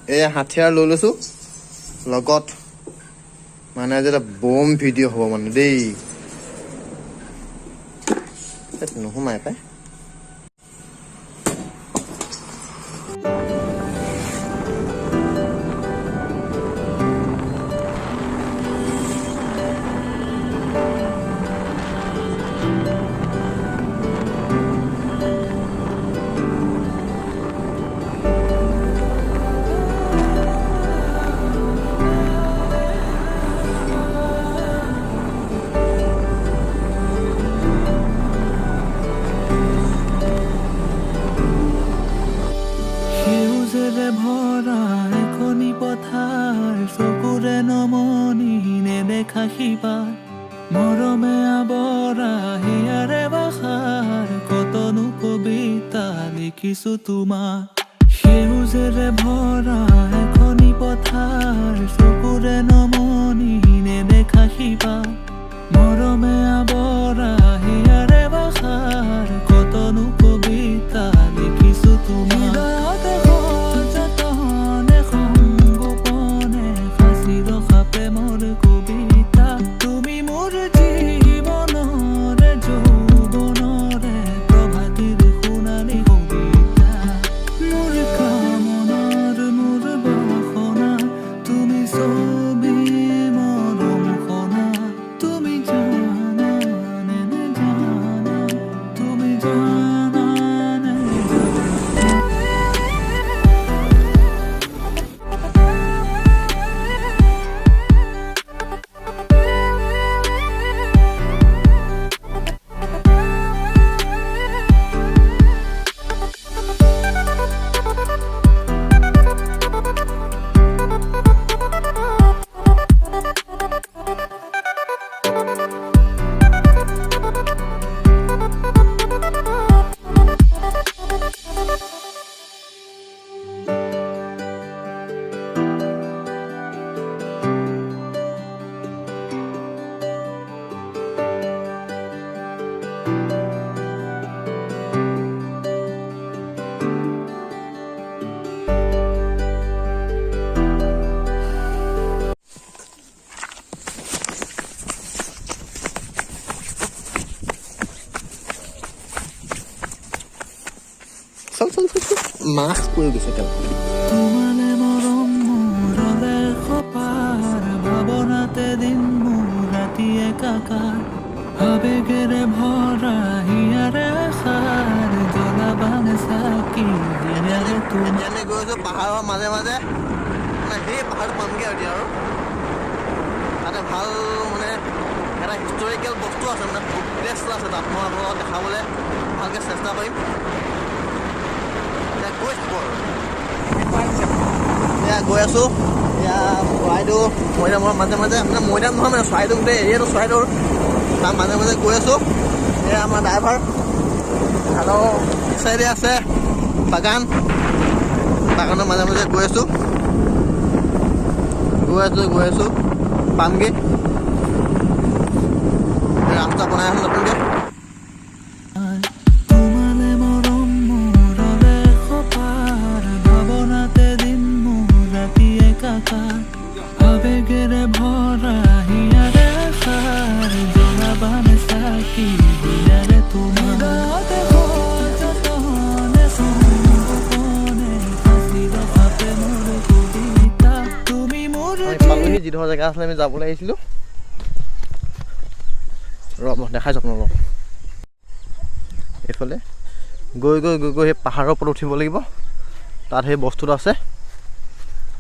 এই হাথিয়াৰ লৈ লৈছোঁ লগত মানে আজি এটা বম ভিডিঅ' হ'ব মানে দেই নোসোমাই পাই মৰমে আবৰা হিয়াৰে বাখাৰ কতনো কবিতা লিখিছো তোমাৰ সেউজেৰে ভৰা এখনি পথাৰ চকুৰে নমনি নেদেখা শিপা মৰমে আবৰা হিয়াৰে বাখাৰ কতনো কবিতা লিখিছো তোমাৰ মাছ পৰি গৈছে তেওঁ তোমালে মৰম মোৰলে খপাৰ ভাৱনাতে দিন মোৰ ৰাতি একাকাৰ আবেগেৰে ভৰা হিয়াৰে আশাৰ জ্বলাবানে চাকি দিনেৰে তুমি যেনে গৈছো পাহাৰৰ মাজে মাজে সেই পাহাৰ পামগে আৰু তাতে ভাল মানে এটা হিষ্টৰিকেল বস্তু আছে মানে প্লেচ আছে তাত মই আপোনালোকক দেখাবলৈ ভালকৈ চেষ্টা কৰিম গৈ আছো এতিয়া চৰাইদেউ মৈদামৰ মাজে মাজে মানে মৈদাম নহয় মানে চৰাইদেউ গোটেই এৰিয়াটো চৰাইদেউৰ তাৰ মাজে মাজে গৈ আছো এয়া আমাৰ ড্ৰাইভাৰ আৰু চাইডে আছে বাগানৰ মাজে মাজে গৈ আছো পামগৈ ৰাস্তা বনাই আছো নতুনকৈ আবেগেৰে ভৰা হিয়াৰে আশাৰ জ্বলাবানে চাকি দিয়াৰে তোমাৰ পালোহি যিডোখৰ জেগা আছিলে আমি যাবলৈ আহিছিলোঁ দেখাইছোঁ আপোনালোকক এইফালে গৈ গৈ গৈ গৈ সেই পাহাৰৰ ওপৰত উঠিব লাগিব তাত সেই বস্তুটো আছে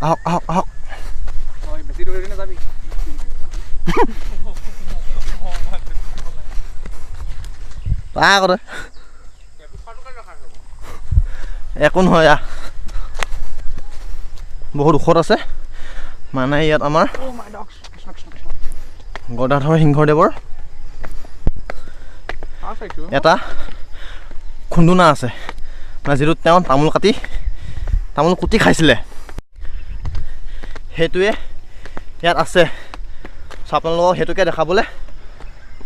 আহক আহক আহক একো নহয় বহুত ওখত আছে মানে ইয়াত আমাৰ গদাধৰ সিংহদেৱৰ এটা খুন্দুনা আছে মানে যিটোত তেওঁ তামোল কুটি খাইছিলে সেইটোৱে ইয়াত আছে আপোনালোকক সেইটোকে দেখাবলৈ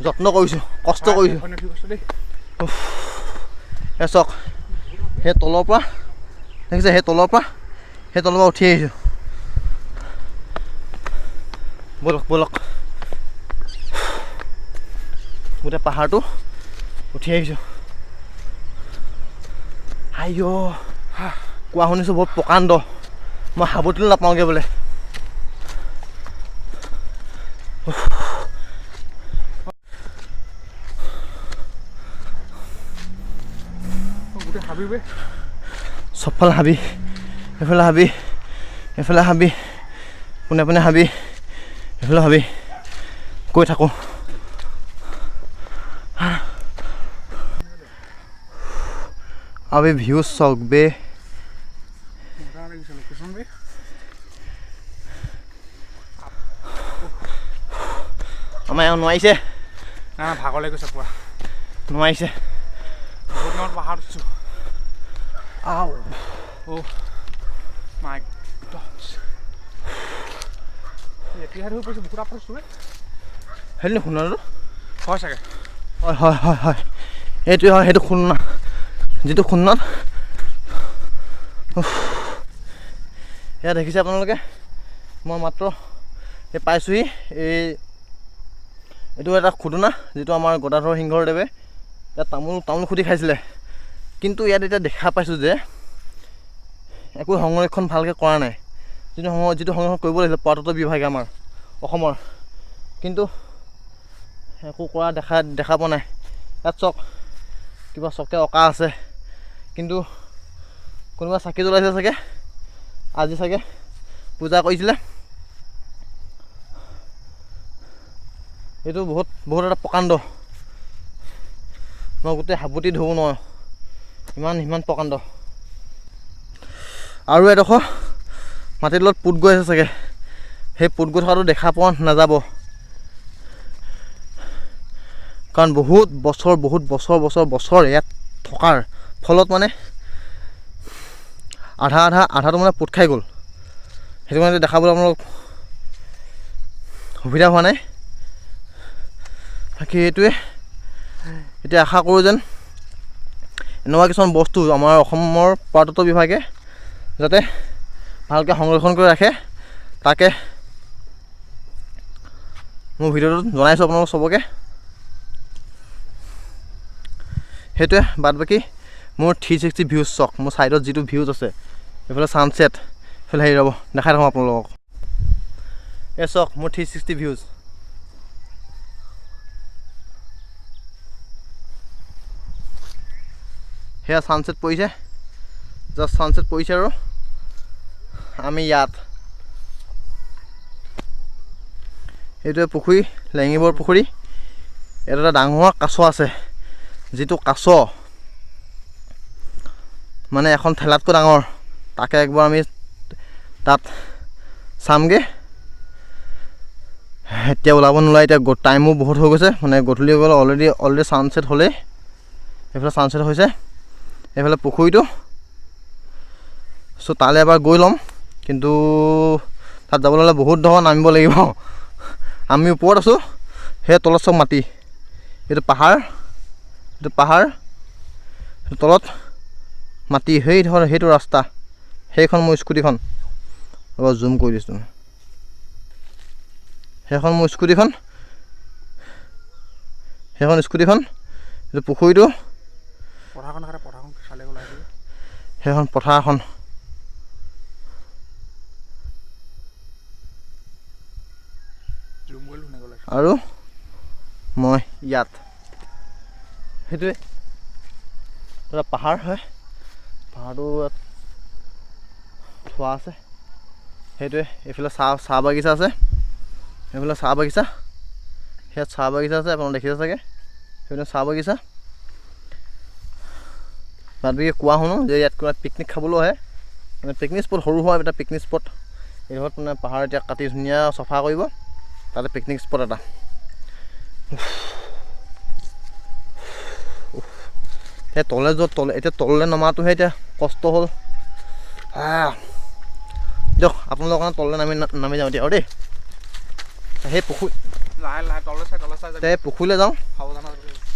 যত্ন কৰিছোঁ কষ্ট কৰিছোঁ চাওক সেই তলৰ পৰা দেখিছে সেই তলৰ পৰা সেই তলৰ পৰা উঠি আহিছোঁ বলক বলক গোটেই পাহাৰটো উঠি আহিছোঁ আইঅ কোৱা শুনিছোঁ বহুত প্ৰকাণ্ড মই সাৱটিলো নাপাওঁগৈ বোলে চবফালে হাবি এফালে হাবি এফালে হাবি পোনে পোনে হাবি এফালে হাবি গৈ থাকোঁ अभी व्यूज चौक बे আমাৰ এওঁ নোৱাৰিছে না ভাগৰ লাগি গৈছে পুৰা নোৱাৰিছে বহুত দিনত পাহাৰ উঠিছোঁ আও অ' মাই গড এতিয়াহে হৈ পৰিছে বুকুৰা পৰিছোঁ সেইটো শুনালো হয় চাগে হয় হয় হয় হয় এইটোৱে হয় সেইটো শুনা যিটো খুন্নত এয়া দেখিছে আপোনালোকে মই মাত্ৰ এই পাইছোঁহি এইটো এটা খুটুনা যিটো আমাৰ গদাধৰ সিংহদেৱে ইয়াত তামোল খুটি খাইছিলে কিন্তু ইয়াত এতিয়া দেখা পাইছোঁ যে একো সংৰক্ষণ ভালকৈ কৰা নাই যিটো সংৰক্ষণ কৰিব লাগিছিলে পৰাতত্ব বিভাগে আমাৰ অসমৰ কিন্তু একো কৰা দেখা পোৱা নাই ইয়াত চক কিবা চকে অঁকা আছে কিন্তু কোনোবা চাকি জ্বলাইছে চাগে আজি চাগে পূজা কৰিছিলে এইটো বহুত এটা প্ৰকাণ্ড মই গোটেই সাৱটি ধৰিব নোৱাৰোঁ ইমান প্ৰকাণ্ড আৰু এডোখৰ মাটিৰ তলত পুত গৈ আছে চাগে সেই পুত গৈ থকাটো দেখা পোৱা নাযাব কাৰণ বহুত বছৰ ইয়াত থকাৰ ফলত মানে আধাটো মানে পোত খাই গ'ল সেইটো কাৰণে দেখাবলৈ আপোনালোক সুবিধা হোৱা নাই বাকী এইটোৱে এতিয়া আশা কৰোঁ যেন এনেকুৱা কিছুমান বস্তু আমাৰ অসমৰ পৰাতত্ব বিভাগে যাতে ভালকৈ সংৰক্ষণ কৰি ৰাখে তাকে মোৰ ভিডিঅ'টোত জনাইছোঁ আপোনালোক চবকে সেইটোৱে বাদ বাকী মোৰ 360 ভিউজ চাওক মোৰ ছাইডত যিটো ভিউজ আছে এইফালে ছানছেট এইফালে হেৰি ৰ'ব দেখাই থাকোঁ আপোনালোকক এই চাওক মোৰ 360 ভিউজ সেয়া ছানছেট পৰিছে জাষ্ট ছানছেট পৰিছে আৰু আমি ইয়াত এইটোৱে পুখুৰী লেঙিবৰ পুখুৰী ইয়াত এটা ডাঙৰ কাছ আছে যিটো কাছ মানে এখন ঠেলাতকৈ ডাঙৰ তাকে একবাৰ আমি তাত চামগৈ এতিয়া ওলাব নোলায় এতিয়া টাইমো বহুত হৈ গৈছে মানে গধূলি হৈ গ'ল অলৰেডি ছানছেট হ'লেই এইফালে ছানছেট হৈছে এইফালে পুখুৰীটো চ' তালৈ এবাৰ গৈ ল'ম কিন্তু তাত যাবলৈ হ'লে বহুত ধৰক নামিব লাগিব আমি ওপৰত আছোঁ সেই তলত চব মাটি এইটো পাহাৰ তলত মাটি সেই ধৰ সেইটো ৰাস্তা সেইখন মোৰ স্কুটিখন এবাৰ জুম কৰি দিছোঁ সেইখন মোৰ স্কুটিখন এইটো পুখুৰীটো সেইখন পথাৰখন আৰু মই ইয়াত সেইটোৱে এটা পাহাৰ হয় পাহাৰটো থোৱা আছে সেইটোৱে এইফালে চাহ বাগিচা আছে এইফালে চাহ বাগিচা সেয়াত চাহ বাগিচা আছে আপোনালোকে দেখিছে চাগে সেইপিনে চাহ বাগিচা বাদ বাকী কোৱা শুনো যে ইয়াত কিবা পিকনিক খাবলৈ আহে মানে পিকনিক স্পট সৰু সুৰা এটা পিকনিক স্পট এইডোখৰত মানে পাহাৰ এতিয়া কাটি ধুনীয়া চফা কৰিব তাতে পিকনিক স্পট এটা সেই এতিয়া তললৈ নমাটোহে এতিয়া কষ্ট হ'ল দিয়ক আপোনালোকৰ কাৰণে তললৈ নামি যাওঁ এতিয়া আৰু দেই সেই পুখুৰীলৈ যাওঁ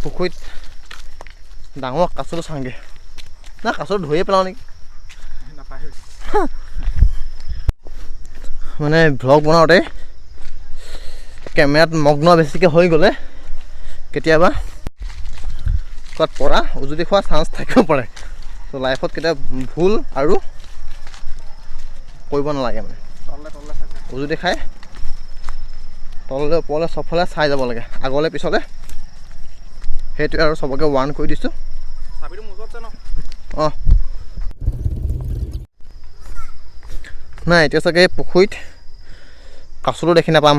পুখুৰীত ডাঙৰ কাছটো চাওঁগৈ না কাছটো ধৰিয়ে পেলাওঁ নেকি মানে ভ্লগ বনাওঁতে কেমেৰাত মগ্ন বেছিকৈ হৈ গ'লে কেতিয়াবা ক'ৰবাত পৰা উজুতি খোৱা চান্স থাকিব পাৰে তো লাইফত কেতিয়াবা ভুল আৰু কৰিব নালাগে মানে উজুতি খাই তললৈ ওপৰলৈ চবফালে চাই যাব লাগে আগলৈ পিছলৈ সেইটোৱে আৰু চবকে ৱাৰ্ণ কৰি দিছোঁ অঁ নাই এতিয়া চাগে পুখুৰীত কাছটো দেখি নাপাম